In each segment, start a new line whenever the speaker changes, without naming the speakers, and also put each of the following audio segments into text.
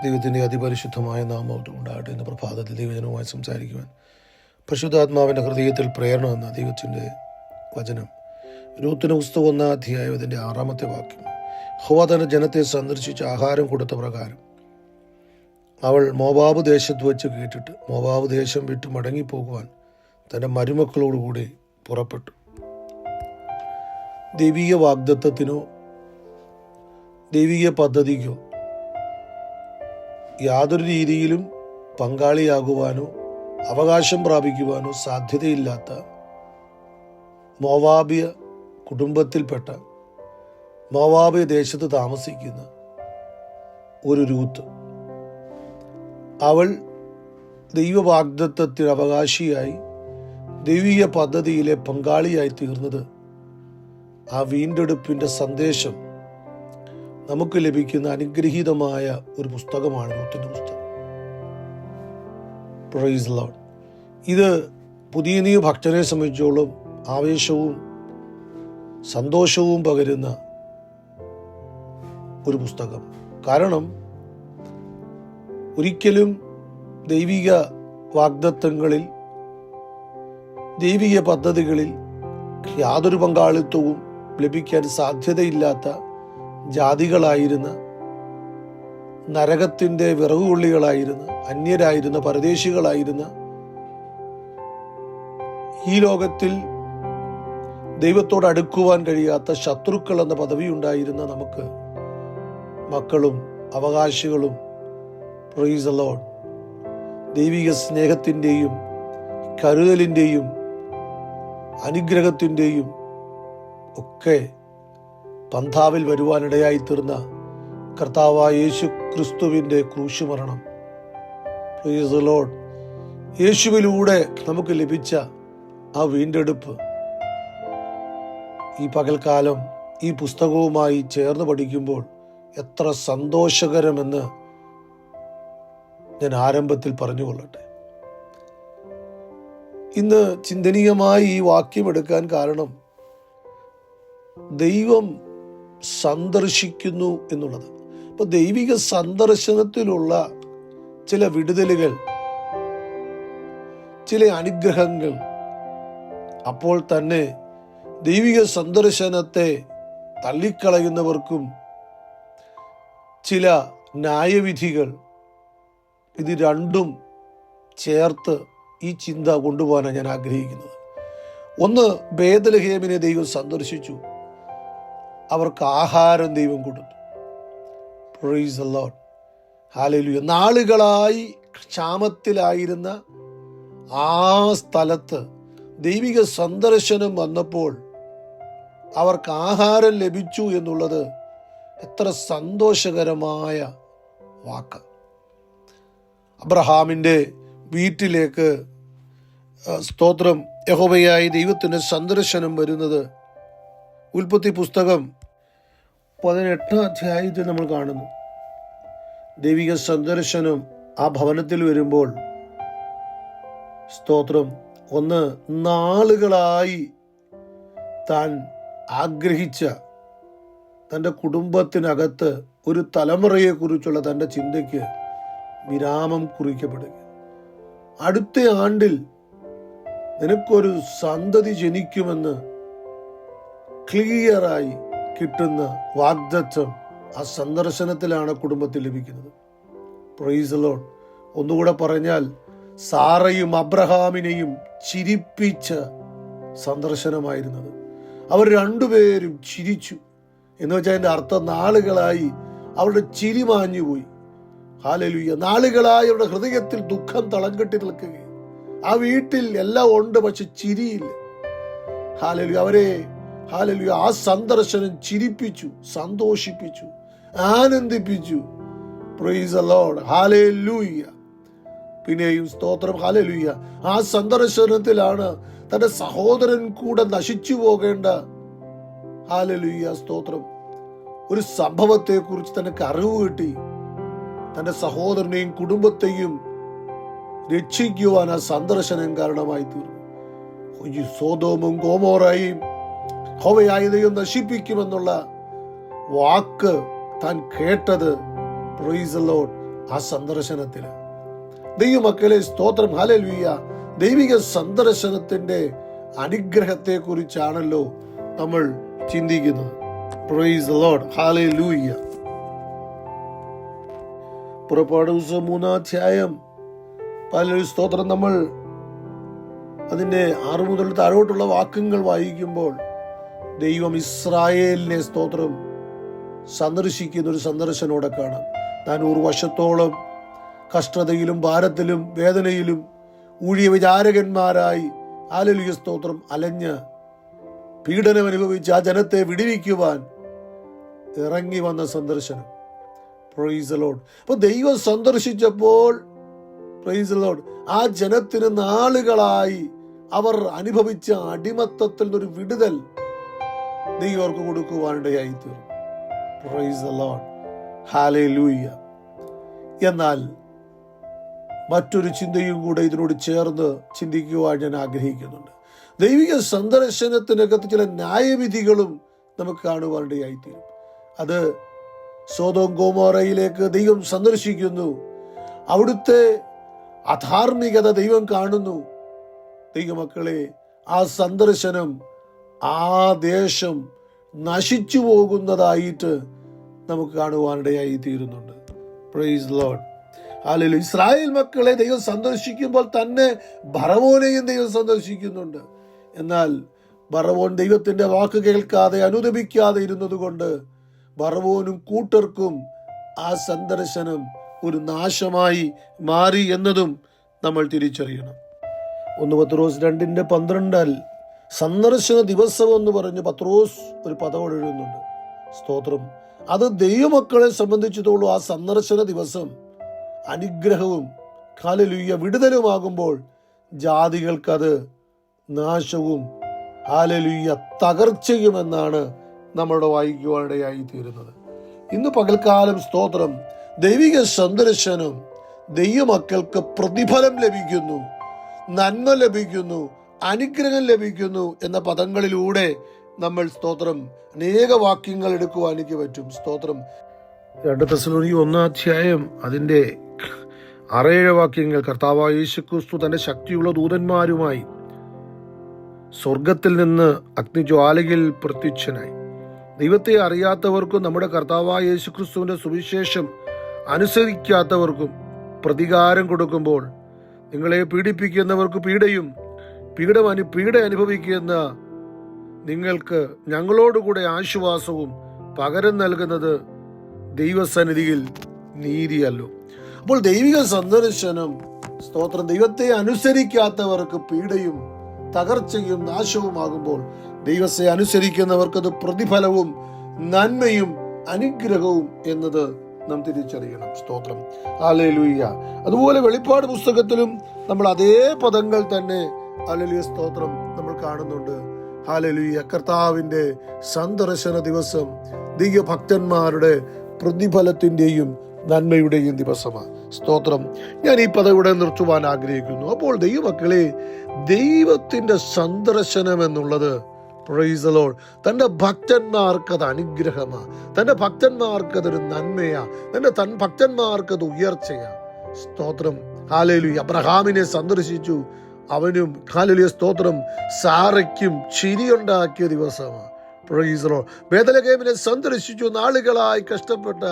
ദൈവത്തിൻ്റെ അതിപരിശുദ്ധമായ നാമം ഉണ്ടാകട്ടെ. ഇന്ന് പ്രഭാതത്തിൽ ദൈവജനവുമായി സംസാരിക്കുവാൻ പരിശുദ്ധാത്മാവിൻ്റെ ഹൃദയത്തിൽ പ്രേരണ എന്ന ദൈവത്തിൻ്റെ വചനം രൂത്തിന്റെ പുസ്തകം 1 അധ്യായം അതിൻ്റെ 6 വാക്യം. യഹോവ തന്റെ ജനത്തെ സന്ദർശിച്ച് ആഹാരം കൊടുത്ത പ്രകാരം അവൾ മോവാബ് ദേശത്ത് വെച്ച് കേട്ടിട്ട് മോവാബ് ദേശം വിട്ട് മടങ്ങിപ്പോകുവാൻ തൻ്റെ മരുമക്കളോടുകൂടി പുറപ്പെട്ടു. ദൈവീക വാഗ്ദത്തത്തിനോ ദൈവീക പദ്ധതിക്കോ യാതൊരു രീതിയിലും പങ്കാളിയാകുവാനോ അവകാശം പ്രാപിക്കുവാനോ സാധ്യതയില്ലാത്ത മോവാബിയ കുടുംബത്തിൽപ്പെട്ട മോവാബിയ ദേശത്ത് താമസിക്കുന്ന ഒരു രൂത്ത്, അവൾ ദൈവവാഗ്ദത്തത്തിന് അവകാശിയായി ദൈവീക പദ്ധതിയിലെ പങ്കാളിയായി തീർന്നത് ആ വീണ്ടെടുപ്പിൻ്റെ സന്ദേശം നമുക്ക് ലഭിക്കുന്ന അനുഗ്രഹീതമായ ഒരു പുസ്തകമാണ് രൂത്തിന്റെ പുസ്തകം. Price the Lord. ഇത് പുതിയ നിയമ ഭക്തനെ സംബന്ധിച്ചോളം ആവേശവും സന്തോഷവും പകരുന്ന ഒരു പുസ്തകം. കാരണം ഒരിക്കലും ദൈവിക വാഗ്ദത്തങ്ങളിൽ ദൈവിക പദ്ധതികളിൽ യാതൊരു പങ്കാളിത്തവും ലഭിക്കാൻ സാധ്യതയില്ലാത്ത ജാതികളായിരുന്ന, നരകത്തിൻ്റെ വിറകുകൊള്ളികളായിരുന്ന, അന്യരായിരുന്ന, പരദേശികളായിരുന്ന, ഈ ലോകത്തിൽ ദൈവത്തോട് അടുക്കുവാൻ കഴിയാത്ത ശത്രുക്കൾ എന്ന പദവി ഉണ്ടായിരുന്ന നമുക്ക് മക്കളും അവകാശികളും, പ്രൈസ് ദി ലോർഡ്, ദൈവിക സ്നേഹത്തിൻ്റെയും കരുതലിൻ്റെയും അനുഗ്രഹത്തിൻ്റെയും ഒക്കെ പന്ഥാവിൽ വരുവാനിടയായി തീർന്ന കർത്താവായ യേശു ക്രിസ്തുവിൻ്റെ ക്രൂശുമരണം, പ്രൈസ് ദി ലോർഡ്, യേശുവിലൂടെ നമുക്ക് ലഭിച്ച ആ വീണ്ടെടുപ്പ് ഈ പകൽക്കാലം ഈ പുസ്തകവുമായി ചേർന്ന് പഠിക്കുമ്പോൾ എത്ര സന്തോഷകരമെന്ന് ഞാൻ ആരംഭത്തിൽ പറഞ്ഞുകൊള്ളട്ടെ. ഇന്ന് ചിന്തനീയമായി ഈ വാക്യം എടുക്കാൻ കാരണം ദൈവം സന്ദർശിക്കുന്നു എന്നുള്ളത്. അപ്പൊ ദൈവിക സന്ദർശനത്തിലുള്ള ചില വിടുതലുകൾ, ചില അനുഗ്രഹങ്ങൾ, അപ്പോൾ തന്നെ ദൈവിക സന്ദർശനത്തെ തള്ളിക്കളയുന്നവർക്കും ചില ന്യായവിധികൾ, ഇത് രണ്ടും ചേർത്ത് ഈ ചിന്ത കൊണ്ടുപോകാനാണ് ഞാൻ ആഗ്രഹിക്കുന്നത്. ഒന്ന്, ബേത്ലഹേമിനെ ദൈവം സന്ദർശിച്ചു, അവർക്ക് ആഹാരം ദൈവം കൊടുത്തു. Price the lord, hallelujah. നാളുകളായി ക്ഷാമത്തിലായിരുന്ന ആ സ്ഥലത്ത് ദൈവിക സന്ദർശനം വന്നപ്പോൾ അവർക്ക് ആഹാരം ലഭിച്ചു എന്നുള്ളത് എത്ര സന്തോഷകരമായ വാക്ക്. അബ്രഹാമിൻ്റെ വീട്ടിലേക്ക് സ്തോത്രം യഹോവയായ ദൈവത്തിൻ്റെ സന്ദർശനം വരുന്നത് ഉൽപ്പത്തി പുസ്തകം 18 അധ്യായത്തിൽ നമ്മൾ കാണുന്നു. ദൈവിക സന്ദർശനം ആ ഭവനത്തിൽ വരുമ്പോൾ സ്തോത്രം, ഒന്ന്, നാളുകളായി താൻ ആഗ്രഹിച്ച തൻ്റെ കുടുംബത്തിനകത്ത് ഒരു തലമുറയെക്കുറിച്ചുള്ള തൻ്റെ ചിന്തയ്ക്ക് വിരാമം കുറിക്കപ്പെടുക. അടുത്ത ആണ്ടിൽ നിനക്കൊരു സന്തതി ജനിക്കുമെന്ന് ക്ലിയറായി കിട്ടുന്ന വാഗ്ദത്തം ആ സന്ദർശനത്തിലാണ് കുടുംബത്തിൽ ലഭിക്കുന്നത്. Price the Lord. ഒന്നുകൂടെ പറഞ്ഞാൽ, സാറയും അബ്രഹാമിനെയും ചിരിപ്പിച്ച സന്ദർശനമായിരുന്നത്. അവർ രണ്ടുപേരും ചിരിച്ചു എന്ന് വെച്ചാൽ അതിൻ്റെ അർത്ഥം നാളുകളായി അവരുടെ ചിരി മാഞ്ഞുപോയി. ഹല്ലേലൂയ. നാളുകളായി അവരുടെ ഹൃദയത്തിൽ ദുഃഖം തളം കെട്ടി നിൽക്കുകയും ആ വീട്ടിൽ എല്ലാം ഉണ്ട്, പക്ഷെ ചിരിയില്ല. ഹല്ലേലൂയ. അവരെ ഹല്ലേലൂയ ആ സന്ദർശനം ചിരിപ്പിച്ചു, സന്തോഷിപ്പിച്ചു, ആനന്ദിപ്പിച്ചു. Praise the lord, hallelujah. പിന്നെയും സ്തോത്രം, ഹല്ലേലൂയ, ആ സന്ദർശനത്തിലാണ് തന്റെ സഹോദരൻ കൂടെ നശിച്ചു പോകേണ്ട, ഹല്ലേലൂയ, സ്തോത്രം, ഒരു സംഭവത്തെ കുറിച്ച് തനിക്ക് അറിവ് കിട്ടി. തന്റെ സഹോദരനെയും കുടുംബത്തെയും രക്ഷിക്കുവാൻ ആ സന്ദർശനം കാരണമായി തീർന്നു. സോദോമും ഗോമോറയും യഹോവയായ ദൈവം നശിപ്പിക്കുമെന്നുള്ള വാക്ക് താൻ കേട്ടത്, പ്രൈസ് ദി ലോർഡ്, ആ സന്ദർശനത്തിൽ. ദൈവമക്കളെ സ്തോത്രം, ഹല്ലേലൂയ. ദൈവിക സന്ദർശനത്തിന്റെ അനുഗ്രഹത്തെ കുറിച്ചാണല്ലോ നമ്മൾ ചിന്തിക്കുന്നത്. Price the lord, hallelujah. പുറപ്പാട് പുസ്തകം 3-ാം അധ്യായം സ്തോത്രം നമ്മൾ അതിന്റെ 6 മുതൽ താഴോട്ടുള്ള വാക്യങ്ങൾ വായിക്കുമ്പോൾ ദൈവം ഇസ്രായേലിനെ സ്തോത്രം സന്ദർശിക്കുന്ന ഒരു സന്ദർശനോടെ കാണാം. 400 വർഷത്തോളം കഷ്ടതയിലും ഭാരത്തിലും വേദനയിലും ഊഴിയ വിചാരകന്മാരായി ഹല്ലേലൂയ സ്തോത്രം അലഞ്ഞ് പീഡനം അനുഭവിച്ച് ആ ജനത്തെ വിടുവിക്കുവാൻ ഇറങ്ങി വന്ന സന്ദർശനം. Price the Lord. അപ്പൊ ദൈവം സന്ദർശിച്ചപ്പോൾ പ്രൈസ് ദി ലോർഡ് ആ ജനത്തിന് നാളുകളായി അവർ അനുഭവിച്ച അടിമത്തത്തിൽ നിന്നൊരു വിടുതൽ ദൈവം അവർക്ക് കൊടുക്കുവാനിടയായി തീർന്നു. Price the lord, hallelujah. എന്നാൽ മറ്റൊരു ചിന്തയും കൂടെ ഇതിനോട് ചേർന്ന് ചിന്തിക്കുവാൻ ഞാൻ ആഗ്രഹിക്കുന്നുണ്ട്. ദൈവിക സന്ദർശനത്തിനകത്ത് ചില ന്യായവിധികളും നമുക്ക് കാണുവാനിടയായിത്തീരും. അത് സോദോം ഗോമോറയിലേക്ക് ദൈവം സന്ദർശിക്കുന്നു. അവിടുത്തെ അധാർമികത ദൈവം കാണുന്നു. ദൈവമക്കളെ, ആ സന്ദർശനം ആ ദേശം നശിച്ചു പോകുന്നതായിട്ട് നമുക്ക് കാണുവാനിടയായി തീരുന്നുണ്ട്. Praise the lord, hallelujah. Israel മക്കളെ ദൈവം സന്ദർശിക്കുമ്പോൾ തന്നെ ഫറവോനെയും ദൈവം സന്ദർശിക്കുന്നുണ്ട്. എന്നാൽ ഫറവോൻ ദൈവത്തിന്റെ വാക്ക് കേൾക്കാതെ അനുദപിക്കാതെ ഇരുന്നത് കൊണ്ട് ഫറവോനും കൂട്ടർക്കും ആ സന്ദർശനം ഒരു നാശമായി മാറി എന്നതും നമ്മൾ തിരിച്ചറിയണം. 1 പത്രോസ് 2:12 സന്ദർശന ദിവസം എന്ന് പറഞ്ഞ് പത്രോസ് ഒരു പദം എഴുതുന്നുണ്ട്. സ്തോത്രം. അത് ദൈവമക്കളെ സംബന്ധിച്ചിടത്തോളം ആ സന്ദർശന ദിവസം അനുഗ്രഹവും ഹല്ലേലൂയ വിടുതലുമാകുമ്പോൾ ജാതികൾക്കത് നാശവും ഹല്ലേലൂയ തകർച്ചയുമെന്നാണ് നമ്മളുടെ വായിക്കുവാനിടയായി തീരുന്നത്. ഇന്ന് പകൽക്കാലം സ്തോത്രം ദൈവിക സന്ദർശനം ദൈവമക്കൾക്ക് പ്രതിഫലം ലഭിക്കുന്നു, നന്മ ലഭിക്കുന്നു, അനുഗ്രഹം ലഭിക്കുന്നു എന്ന പദങ്ങളിലൂടെ നമ്മൾ സ്തോത്രം അനേക വാക്യങ്ങൾ എടുക്കുവാൻ എനിക്ക് പറ്റും. സ്തോത്രം. 2 തെസ്സലോനിക്കർ 1-ാം അധ്യായം അതിന്റെ 6-7 വാക്യങ്ങൾ. കർത്താവായ യേശുക്രിസ്തു തന്റെ ശക്തിയുള്ള ദൂതന്മാരുമായി സ്വർഗത്തിൽ നിന്ന് അഗ്നിജ്വാലയിൽ പ്രത്യക്ഷനായി. ദൈവത്തെ അറിയാത്തവർക്കും നമ്മുടെ കർത്താവായ യേശുക്രിസ്തുവിന്റെ സുവിശേഷം അനുസരിക്കാത്തവർക്കും പ്രതികാരം കൊടുക്കുമ്പോൾ നിങ്ങളെ പീഡിപ്പിക്കുന്നവർക്ക് പീഡയും പീഡ അനുഭവിക്കുന്ന നിങ്ങൾക്ക് ഞങ്ങളോടുകൂടെ ആശ്വാസവും പകരം നൽകുന്നത് ദൈവസന്നിധിയിൽ നീതിയല്ലോ. അപ്പോൾ ദൈവിക സന്ദർശനം സ്തോത്രം ദൈവത്തെ അനുസരിക്കാത്തവർക്ക് പീഡയും തകർച്ചയും നാശവുമാകുമ്പോൾ ദൈവത്തെ അനുസരിക്കുന്നവർക്കത് പ്രതിഫലവും നന്മയും അനുഗ്രഹവും എന്നത് നാം തിരിച്ചറിയണം. സ്തോത്രം, ഹല്ലേലൂയ. അതുപോലെ വെളിപ്പാട് പുസ്തകത്തിലും നമ്മൾ അതേ പദങ്ങൾ തന്നെ ഹല്ലേലൂയ സ്തോത്രം നമ്മൾ കാണുന്നുണ്ട്. ഹല്ലേലൂയ. കർത്താവിന്റെ സന്ദർശന ദിവസം ദൈവഭക്തന്മാരുടെ പ്രതിഫലത്തിന്റെയും നന്മയുടെയും ദിവസമാണ്. സ്തോത്രം. ഞാൻ ഈ പദം ഇവിടെ നിർത്തുവാൻ ആഗ്രഹിക്കുന്നു. അപ്പോൾ ദൈവമക്കളെ, ദൈവത്തിന്റെ സന്ദർശനം എന്നുള്ളത് പ്രൈസ് ദി ലോർഡ് തന്റെ ഭക്തന്മാർക്കത് അനുഗ്രഹമാണ്, തന്റെ ഭക്തന്മാർക്കതൊരു നന്മയാ, തന്റെ ഭക്തന്മാർക്കത് ഉയർച്ചയാ. സ്തോത്രം, ഹല്ലേലൂയ. അബ്രഹാമിനെ സന്ദർശിച്ചു, അവനും ഹല്ലേലൂയ സ്തോത്രം സാറയ്ക്കും ചിരിയുണ്ടാക്കിയ ദിവസമാണ്. Price the Lord. ബേത്ലഹേമിനെ സന്ദർശിച്ചു, നാളുകളായി കഷ്ടപ്പെട്ട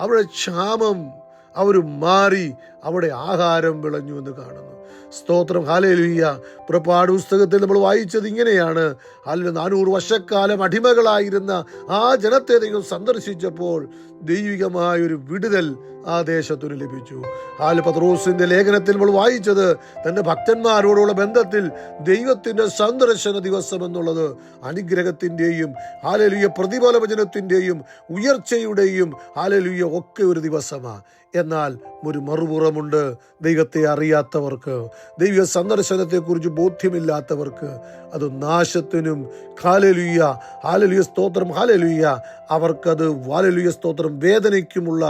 അവിടെ ക്ഷാമം അവർ മാറി, അവിടെ ആഹാരം വിളഞ്ഞു എന്ന് കാണുന്നു. സ്തോത്രം, ഹല്ലേലൂയ. പുറപ്പാട് പുസ്തകത്തിൽ നമ്മൾ വായിച്ചത് ഇങ്ങനെയാണ്. 400 വർഷക്കാലം അടിമകളായിരുന്ന ആ ജനത്തെ ദൈവം സന്ദർശിച്ചപ്പോൾ ദൈവികമായൊരു വിടുതൽ ആ ദേശത്തിന് ലഭിച്ചു. പത്രോസിന്റെ ലേഖനത്തിൽ നമ്മൾ വായിച്ചത് തന്റെ ഭക്തന്മാരോടുള്ള ബന്ധത്തിൽ ദൈവത്തിന്റെ സന്ദർശന ദിവസം എന്നുള്ളത് അനുഗ്രഹത്തിന്റെയും ഹല്ലേലൂയ പ്രതിഫലവചനത്തിന്റെയും ഉയർച്ചയുടെയും ഹല്ലേലൂയ ഒക്കെ ഒരു ദിവസമാണ്. എന്നാൽ ഒരു മറുപുറമുണ്ട്. ദൈവത്തെ അറിയാത്തവർക്ക്, ദൈവ സന്ദർശനത്തെക്കുറിച്ച് ബോധ്യമില്ലാത്തവർക്ക് അത് നാശത്തിനും ഹല്ലേലൂയ ഹല്ലേലൂയ സ്തോത്രം ഹല്ലേലൂയ അവർക്കത് ഹല്ലേലൂയ സ്തോത്രം വേദനയ്ക്കുമുള്ള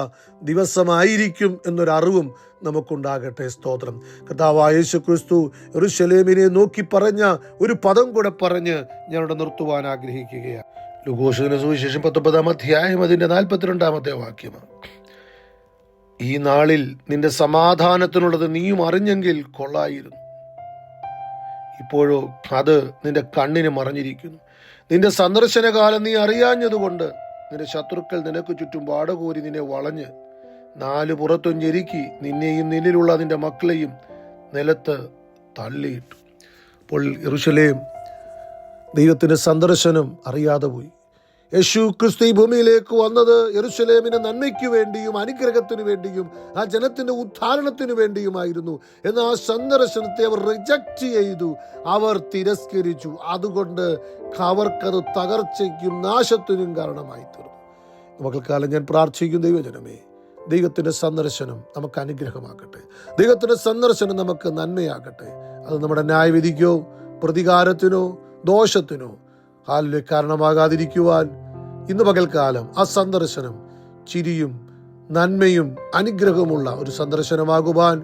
ദിവസമായിരിക്കും എന്നൊരറിവും നമുക്കുണ്ടാകട്ടെ. സ്തോത്രം. കർത്താവായ യേശുക്രിസ്തു യെരൂശലേമിനെ നോക്കി പറഞ്ഞ ഒരു പദം കൂടെ പറഞ്ഞ് ഞാനിവിടെ നിർത്തുവാൻ ആഗ്രഹിക്കുകയാണ്. ലൂക്കോസിന്റെ സുവിശേഷം 19-ാം അധ്യായം അതിന്റെ 42-ാമത്തെ വാക്യമാണ്. ഈ നാളിൽ നിന്റെ സമാധാനത്തിനുള്ളത് നീയും അറിഞ്ഞെങ്കിൽ കൊള്ളായിരുന്നു. ഇപ്പോഴോ അത് നിന്റെ കണ്ണിന് മറഞ്ഞിരിക്കുന്നു. നിന്റെ സന്ദർശനകാലം നീ അറിയാഞ്ഞതുകൊണ്ട് നിന്റെ ശത്രുക്കൾ നിനക്ക് ചുറ്റും വാടകോരി നിന്നെ വളഞ്ഞ് നാലു പുറത്തും ഞെരുക്കി നിന്നെയും നിന്നിലുള്ള നിന്റെ മക്കളെയും നിലത്ത് തള്ളിയിട്ടു. അപ്പോൾ യെരൂശലേം ദൈവത്തിന്റെ സന്ദർശനം അറിയാതെ പോയി. യേശു ക്രിസ്തു ഈ ഭൂമിയിലേക്ക് വന്നത് യെരൂശലേമിന്റെ നന്മയ്ക്ക് വേണ്ടിയും അനുഗ്രഹത്തിന് വേണ്ടിയും ആ ജനത്തിന്റെ ഉദ്ധാരണത്തിന് വേണ്ടിയുമായിരുന്നു. എന്നാൽ ആ സന്ദർശനത്തെ അവർ റിജക്റ്റ് ചെയ്തു, അവർ തിരസ്കരിച്ചു. അതുകൊണ്ട് അവർക്കത് തകർച്ചയ്ക്കും നാശത്തിനും കാരണമായി തീർന്നു. മക്കൾക്കാലം ഞാൻ പ്രാർത്ഥിക്കും, ദൈവജനമേ, ദൈവത്തിന്റെ സന്ദർശനം നമുക്ക് അനുഗ്രഹമാക്കട്ടെ. ദൈവത്തിന്റെ സന്ദർശനം നമുക്ക് നന്മയാകട്ടെ. അത് നമ്മുടെ ന്യായവിധിക്കോ പ്രതികാരത്തിനോ ദോഷത്തിനോ കാരണമാകാതിരിക്കുവാൻ ഇന്ന് പകൽക്കാലം ആ സന്ദർശനം ചിരിയും നന്മയും അനുഗ്രഹമുള്ള ഒരു സന്ദർശനമാകുവാൻ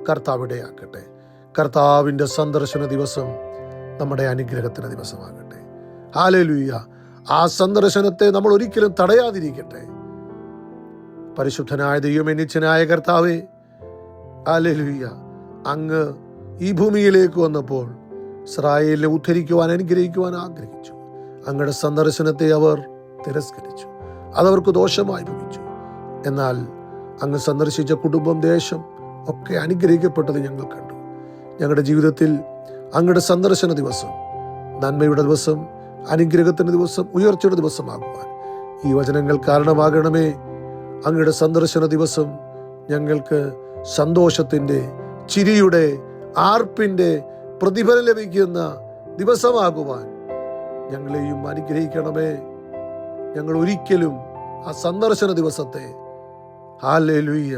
കർത്താവ് ഇടയാക്കട്ടെ. കർത്താവിൻ്റെ സന്ദർശന ദിവസം നമ്മുടെ അനുഗ്രഹത്തിന് ദിവസമാകട്ടെ. ഹല്ലേലൂയ. ആ സന്ദർശനത്തെ നമ്മൾ ഒരിക്കലും തടയാതിരിക്കട്ടെ. പരിശുദ്ധനായ ദൈവമേ, നിത്യനായ കർത്താവേ, ഹല്ലേലൂയ, അങ്ങ് ഈ ഭൂമിയിലേക്ക് വന്നപ്പോൾ ഇസ്രായേലിനെ ഉദ്ധരിക്കുവാൻ അനുഗ്രഹിക്കുവാൻ ആഗ്രഹിച്ചു. അങ്ങയുടെ സന്ദർശനത്തെ അവർ തിരസ്കരിച്ചു, അതവർക്ക് ദോഷമായി ഭവിച്ചു. എന്നാൽ അങ്ങ് സന്ദർശിച്ച കുടുംബം, ദേശം ഒക്കെ അനുഗ്രഹിക്കപ്പെട്ടത് ഞങ്ങൾ കണ്ടു. ഞങ്ങളുടെ ജീവിതത്തിൽ അങ്ങയുടെ സന്ദർശന ദിവസം നന്മയുടെ ദിവസം, അനുഗ്രഹത്തിന്റെ ദിവസം, ഉയർച്ചയുടെ ദിവസമാകുവാൻ ഈ വചനങ്ങൾ കാരണമാകണമേ. അങ്ങയുടെ സന്ദർശന ദിവസം ഞങ്ങൾക്ക് സന്തോഷത്തിന്റെ, ചിരിയുടെ, ആർപ്പിന്റെ പ്രതിഫലം ലഭിക്കുന്ന ദിവസമാകുവാൻ ഞങ്ങളെയും അനുഗ്രഹിക്കണമേ. ഞങ്ങൾ ഒരിക്കലും ആ സന്ദർശന ദിവസത്തെ ഹല്ലേലൂയ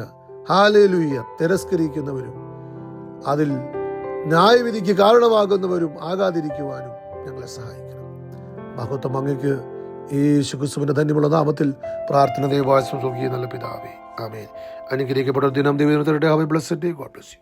ഹല്ലേലൂയ തിരസ്കരിക്കുന്നവരും അതിൽ ന്യായവിധിക്ക് കാരണമാകുന്നവരും ആകാതിരിക്കുവാനും ഞങ്ങളെ സഹായിക്കണം. മഹത്വം അങ്ങയ്ക്ക് യേശു ക്രിസ്തുവിന്റെ ധന്യമുള്ള നാമത്തിൽ പ്രാർത്ഥന ദൈവവാസം സുഖിയ നല്ല പിതാവേ, ആമേൻ. അനുഗ്രഹിക്കപ്പെട്ട ദിനം ദൈവം തരട്ടെ. Have A blessed day. God bless you.